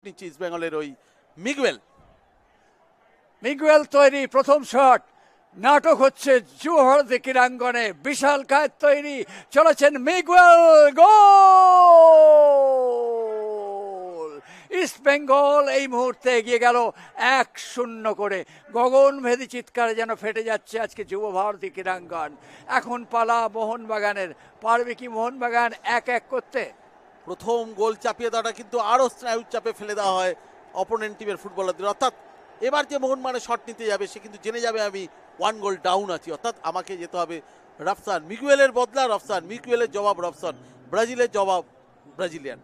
নিচ্ছে ইস্ট বেঙ্গলের ওই মিগুয়েল। মিগুয়েল তৈরি, প্রথম শট, নাটক হচ্ছে যুব ভারতী ক্রীড়াঙ্গনে, বিশাল কায়েত তৈরি, চলেছেন মিগুয়েল, গোল! ইস্ট বেঙ্গল এই মুহূর্তে এগিয়ে গেল 1-0 করে। গগনভেদী চিৎকারে যেন ফেটে যাচ্ছে আজকে যুব ভারতী ক্রীড়াঙ্গন। এখন পালা মোহনবাগানের, পারবে কি মোহনবাগান 1-1 করতে? প্রথম গোল চাপিয়ে দেওয়াটা কিন্তু আরও স্নায়ুর চাপে ফেলে দেওয়া হয় অপোনেন্ট টিমের ফুটবলারদের, অর্থাৎ এবার যে মোহনবাগান শট নিতে যাবে সে কিন্তু জেনে যাবে আমি 1 গোল ডাউন আছি, অর্থাৎ আমাকে যেতে হবে রফসান মিগুয়েলের বদলা রফসান, মিগুয়েলের জবাব রফসান, ব্রাজিলের জবাব ব্রাজিলিয়ান,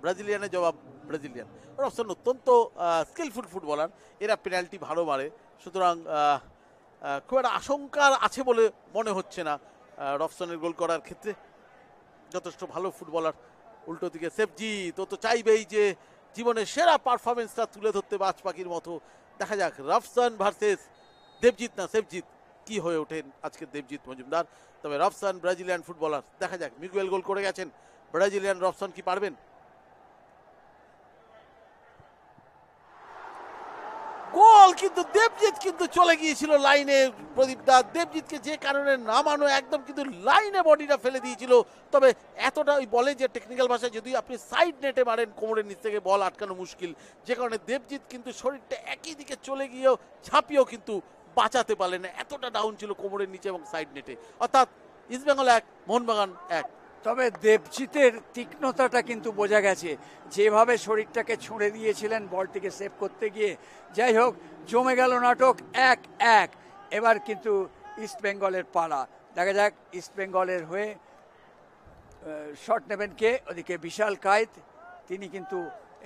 ব্রাজিলিয়ানের জবাব ব্রাজিলিয়ান। রফসান অত্যন্ত স্কিলফুল ফুটবলার, এরা পেনাল্টি ভালো মারে, সুতরাং খুব একটা আশঙ্কা আছে বলে মনে হচ্ছে না রফসানের গোল করার ক্ষেত্রে, যথেষ্ট ভালো ফুটবলার। উল্টো দিকে সেফজিৎ, ও তো চাইবেই যে জীবনের সেরা পারফরমেন্সটা তুলে ধরতে বাজ পাখির মতো। দেখা যাক রফসান ভার্সেস দেবজিৎ, না সেফজিৎ, কি হয়ে ওঠেন আজকে দেবজিৎ মজুমদার। তবে রফসান ব্রাজিলিয়ান ফুটবলার, দেখা যাক। মিগুয়েল গোল করে গেছেন, ব্রাজিলিয়ান রফসান কি পারবেন? গোল, কিন্তু দেবজিৎ কিন্তু চলে গিয়েছিল লাইনে। প্রদীপ দা, দেবজিৎকে যে কারণে নামানো, একদম কিন্তু লাইনে বডিটা ফেলে দিয়েছিল। তবে এতটা ওই বলে যে টেকনিক্যাল ভাষায় যদি আপনি সাইড নেটে মারেন কোমরের নিচ থেকে বল আটকানো মুশকিল, যে কারণে দেবজিৎ কিন্তু শরীরটা একই দিকে চলে গিয়েও ঝাঁপিয়েও কিন্তু বাঁচাতে পারলেন না, এতটা ডাউন ছিল কোমরের নিচে এবং সাইড নেটে। অর্থাৎ ইস্টবেঙ্গল 1 মোহনবাগান 1। তবে দেবজিতের তীক্ষ্ণতাটা কিন্তু বোঝা গেছে, যেভাবে শরীরটাকে ছুঁড়ে দিয়েছিলেন বলটিকে সেভ করতে গিয়ে। যাই হোক, জমে গেল নাটক, 1-1। এবার কিন্তু ইস্ট বেঙ্গলের পালা, দেখা যাক ইস্ট বেঙ্গলের হয়ে শট নেবেন কে। ওদিকে বিশাল কায়েত, তিনি কিন্তু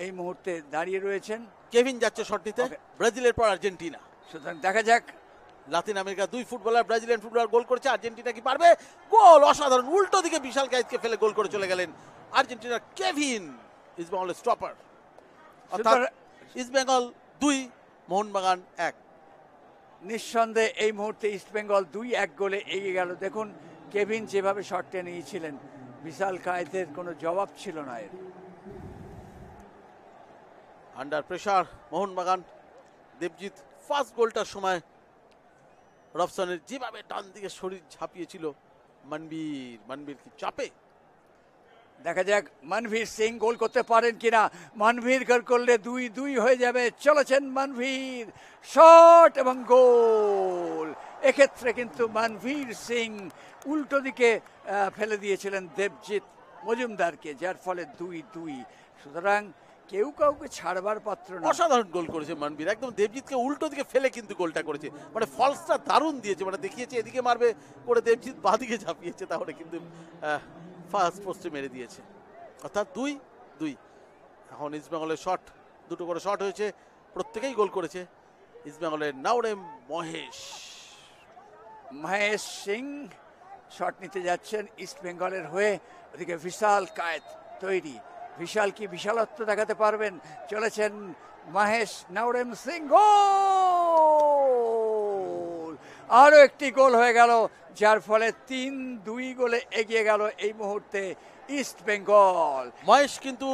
এই মুহূর্তে দাঁড়িয়ে রয়েছেন। কেভিন যাচ্ছে শট নিতে, ব্রাজিলের পর আর্জেন্টিনা। সুতরাং দেখা যাক। Latin America 2 footballer, Brazilian footballer goal করেছে। আর্জেন্টিনা কি পারবে? গোল, অসাধারণ, উল্টো দিকে বিশাল কায়েতকে ফেলে গোল করে চলে গেলেন আর্জেন্টিনার কেভিন, ইস্টবেঙ্গলের স্টপার। অর্থাৎ ইস্টবেঙ্গল 2 মোহনবাগান 1। নিঃসন্দেহে এই মুহূর্তে ইস্টবেঙ্গল 2-1 গোলে এগিয়ে গেল। দেখুন কেভিন যেভাবে শটটা নিয়েছিলেন, বিশাল কায়েতের কোনো জবাব ছিল না এর। Under pressure Mohun Bagan. Debjit first গোলটার সময় রফসানের যেভাবে টান দিকে শরীর ঝাঁপিয়েছিল, মনবীর কি চাপে। দেখা যাক মনভীর সিং গোল করতে পারেন কিনা। মনভীর গোল করলে 2-2 হয়ে যাবে। চলেছেন মনভীর, শট এবং গোল। এক্ষেত্রে কিন্তু মনভীর সিং উল্টো দিকে ফেলে দিয়েছিলেন দেবজিৎ মজুমদারকে, যার ফলে 2-2। সুতরাং কেউ কাউকে ছাড়বার পাত্র না। অসাধারণ গোল করেছে মনবীর, একদম দেবজিৎকে উল্টো দিকে ফেলে কিন্তু গোলটা করেছে, মানে ফলসটা দারুণ দিয়েছে, মানে দেখিয়েছে এদিকে মারবে করে দেবজিৎ বাদিকে ঝাঁপিয়েছে, তাহলে কিন্তু ফার্স্ট পোস্টে মেরে দিয়েছে। অর্থাৎ 2-2। এখন ইস্টবেঙ্গলের শট, দুটো করে শট হয়েছে, প্রত্যেকেই গোল করেছে ইস্টবেঙ্গলের নাওরেম মহেশ সিং শট নিতে যাচ্ছেন ইস্টবেঙ্গলের হয়ে। ওদিকে বিশাল কায়েত তৈরি, বিশাল কি বিশালত্ব দেখাতে পারবেন। চলেছেন মহেশ, নাওরেম সিং, গোল! আরও একটি গোল হয়ে গেল, যার ফলে 3-2 গোলে এগিয়ে গেল এই মুহূর্তে ইস্ট বেঙ্গল। মহেশ কিন্তু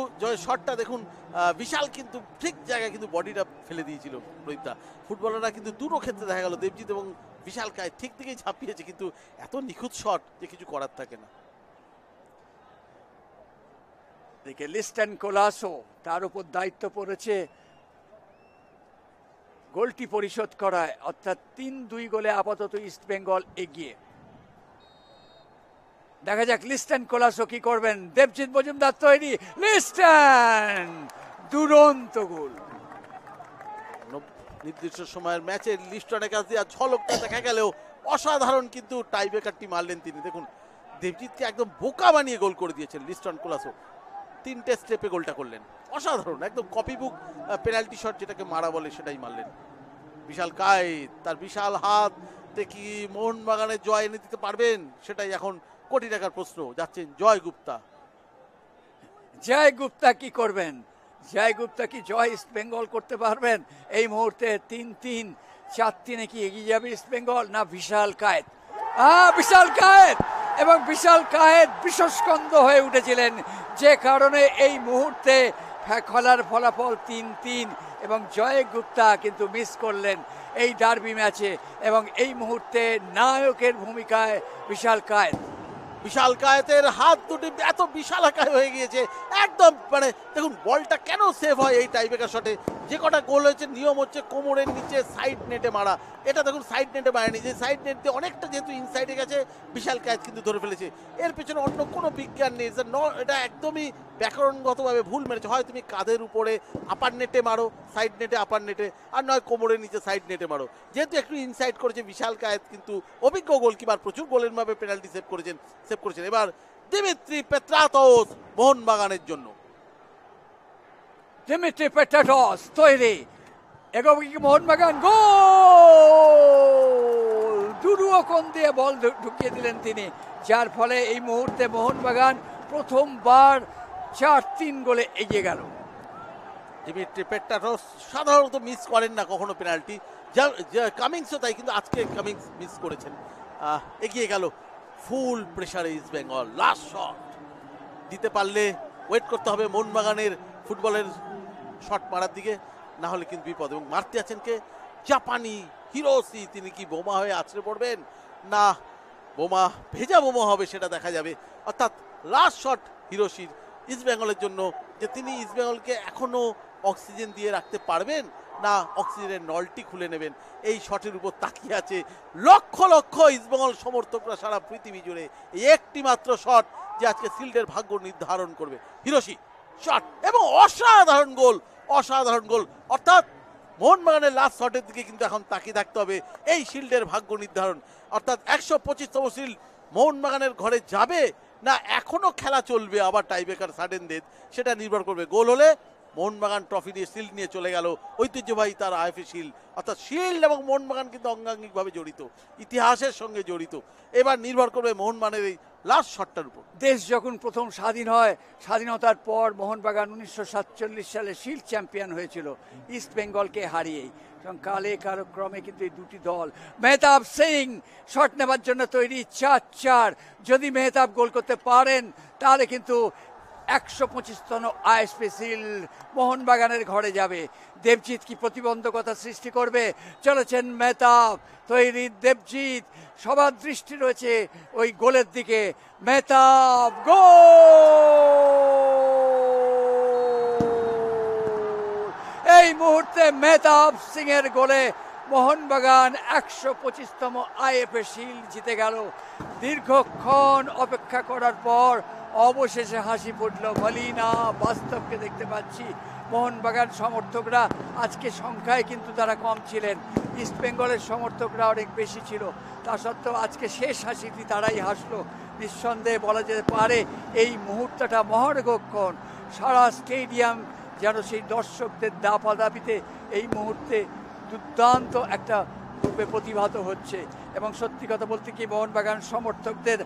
শটটা দেখুন, বিশাল কিন্তু ঠিক জায়গায় কিন্তু বডিটা ফেলে দিয়েছিল রোহিতদা। ফুটবলাররা কিন্তু দুটো ক্ষেত্রে দেখা গেল দেবজিৎ এবং বিশাল কায় ঠিক দিকেই ঝাঁপিয়েছে, কিন্তু এত নিখুঁত শট যে কিছু করার থাকে না। দেখে লিস্টন কোলাসো, তার উপর দায়িত্ব পড়েছে গোলটি পরিশোধ করায়, অর্থাৎ 3-2 গোলে আপাতত ইস্ট বেঙ্গল এগিয়ে। দেখা যাক লিস্টন কোলাসো কি করবেন। দেবজিৎ মজুমদার তৈরি, লিস্টন, দুরন্ত গোল। নির্দিষ্ট সময়ের ম্যাচে লিস্টনের কাছ দিয়ে ঝলকটা দেখা গেলেও অসাধারণ কিন্তু টাইব্রেকারটি মারলেন তিনি। দেখুন দেবজিৎকে একদম বোকা বানিয়ে গোল করে দিয়েছেন লিস্টন কোলাসো, 3টে স্টেপে গোলটা করলেন, অসাধারণ, একদম কপি বুক পেনাল্টি শট যেটাকে মারা বলে সেটাই মারলেন। বিশাল কায়েত, তার বিশাল হাত কি মোহনবাগানে জয় এনে দিতে পারবেন, সেটাই এখন কোটি টাকার প্রশ্ন। যাচ্ছেন জয় গুপ্তা। জয় গুপ্তা কি করবেন? জয় গুপ্তা কি জয় ইস্ট বেঙ্গল করতে পারবেন? এই মুহূর্তে 3-3, 4-3 কি এগিয়ে যাবে ইস্ট বেঙ্গল, না বিশাল কায়েত? বিশাল কায়েত, এবং বিশাল কায়েত বিশ্বস্কন্দ হয়ে উঠেছিলেন, যে কারণে এই মুহূর্তে খেলার ফলাফল 3-3 এবং জয় গুপ্তা কিন্তু মিস করলেন এই ডার্বি ম্যাচে, এবং এই মুহূর্তে নায়কের ভূমিকায় বিশাল কায়েত। বিশাল কায়েতের হাত দুটি এত বিশাল আকার হয়ে গিয়েছে একদম, মানে দেখুন বলটা কেন সেভ হয় এই টাইব্রেকার শটে। যে কটা গোল হয়েছে নিয়ম হচ্ছে কোমরের নিচে সাইড নেটে মারা, এটা দেখুন সাইড নেটে মারেনি, যে সাইড নেট দিয়ে অনেকটা যেহেতু ইনসাইডে গেছে বিশাল কায়েত কিন্তু ধরে ফেলেছে। এর পেছনে অন্য কোনো বিজ্ঞান নেই, এটা একদমই ব্যাকরণগতভাবে ভুল মেরেছে। হয় তুমি কাঁধের উপরে আপার নেটে মারো, সাইড নেটে আপার নেটে, আর নয় কোমরের নিচে সাইড নেটে মারো। যেহেতু একটু ইনসাইড করেছে বিশাল কায়েত, কিন্তু অভিজ্ঞ গোলকিপার প্রচুর গোলের ভাবে পেনাল্টি সেভ করেছেন। এবার দিমিত্রি পেত্রাতোস মোহনবাগানের জন্য। দিমিত্রি পেত্রাতোস তৈরি, এগোবে কি মোহনবাগান? গোল! দুরুও কোণ দিয়ে বল ঢুকিয়ে দিলেন তিনি, যার ফলে এই মুহূর্তে মোহনবাগান প্রথমবার 4-3 গোলে এগিয়ে গেল। দিমিত্রি পেত্রাতোস সাধারণত মিস করেন না কখনো পেনাল্টি, কামিংসও তাই, কিন্তু আজকে কামিংস মিস করেছেন। এগিয়ে গেল ফুল প্রেসারে ইস্ট বেঙ্গল। লাস্ট শট দিতে পারলে ওয়েট করতে হবে মোহনবাগানের ফুটবলের শট মারার দিকে, না হলে কিন্তু বিপদ। এবং মারতে আছেন কে? জাপানি হিরোশি। তিনি কি বোমা হয়ে আছড়ে পড়বেন, না বোমা ভেজা বোমা হবে সেটা দেখা যাবে। অর্থাৎ লাস্ট শট হিরোশির ইস্ট বেঙ্গলের জন্য, যে তিনি ইস্ট বেঙ্গলকে এখনো অক্সিজেন দিয়ে রাখতে পারবেন, না অক্সিজেনের নলটি খুলে নেবেন, এই শটের উপর তাকিয়ে আছে লক্ষ লক্ষ ইস্টবেঙ্গল সমর্থকরা সারা পৃথিবী জুড়ে। এই একটি মাত্র শট যে আজকে শিল্ডের ভাগ্য নির্ধারণ করবে। হিরোশি শট এবং অসাধারণ গোল, অসাধারণ গোল। অর্থাৎ মোহনবাগানের লাস্ট শটের দিকে কিন্তু এখন তাকিয়ে থাকতে হবে এই শিল্ডের ভাগ্য নির্ধারণ। অর্থাৎ 125তম শিল্ড মোহনবাগানের ঘরে যাবে, না এখনো খেলা চলবে আবার টাইব্রেকার সাডেন ডেথ, সেটা নির্ভর করবে। গোল হলে মোহনবাগান ট্রফি নিয়ে শিল্ড নিয়ে চলে গেল, ঐতিহ্যবাহী তার আইএফএ শিল্ড। অর্থাৎ শিল্ড এবং মোহনবাগান কিন্তু অঙ্গাঙ্গিকভাবে জড়িত, ইতিহাসের সঙ্গে জড়িত। এবার নির্ভর করবে মোহনবাগানের এই লাস্ট শটটার উপর। দেশ যখন প্রথম স্বাধীন হয়, স্বাধীনতার পর মোহনবাগান 1947 সালে শিল্ড চ্যাম্পিয়ন হয়েছিল ইস্ট বেঙ্গলকে হারিয়েই। এবং কালে কালক্রমে কিন্তু এই দুটি দল, মেহতাব সিং শট নেবার জন্য তৈরি 4-4। যদি মেহতাব গোল করতে পারেন তাহলে কিন্তু 125তম আইএসপি শিল্ড মোহনবাগানের ঘরে যাবে। দেবজিৎ কি প্রতিবন্ধকতা সৃষ্টি করবে? চলেছেন মেহতাব, তৈরি দেবজিৎ, সবার দৃষ্টি রয়েছে ওই গোলের দিকে। মেহতাব গোল! এই মুহূর্তে মেহতাব সিং এর গোলে মোহনবাগান 125তম আইএফএ শিল্ড জিতে গেল। দীর্ঘক্ষণ অপেক্ষা করার পর অবশেষে হাসি ফুটল মলিনা। বাস্তবকে দেখতে পাচ্ছি, মোহনবাগান সমর্থকরা আজকে সংখ্যায় কিন্তু তারা কম ছিলেন, ইস্ট বেঙ্গলের সমর্থকরা অনেক বেশি ছিল। তা সত্ত্বেও আজকে শেষ হাসিটি তারাই হাসলো। নিঃসন্দেহে বলা যেতে পারে এই মুহূর্তটা মহার্ঘক্ষণ। সারা স্টেডিয়াম যেন সেই দর্শকদের দাপাদাপিতে এই মুহূর্তে দুর্দান্ত একটা রূপে প্রতিভাত হচ্ছে। এবং সত্যি কথা বলতে কি, মোহনবাগান সমর্থকদের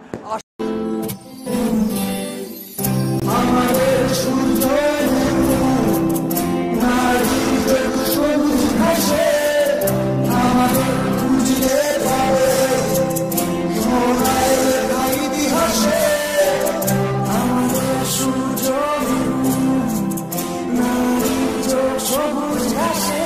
সবুজ ঘাসে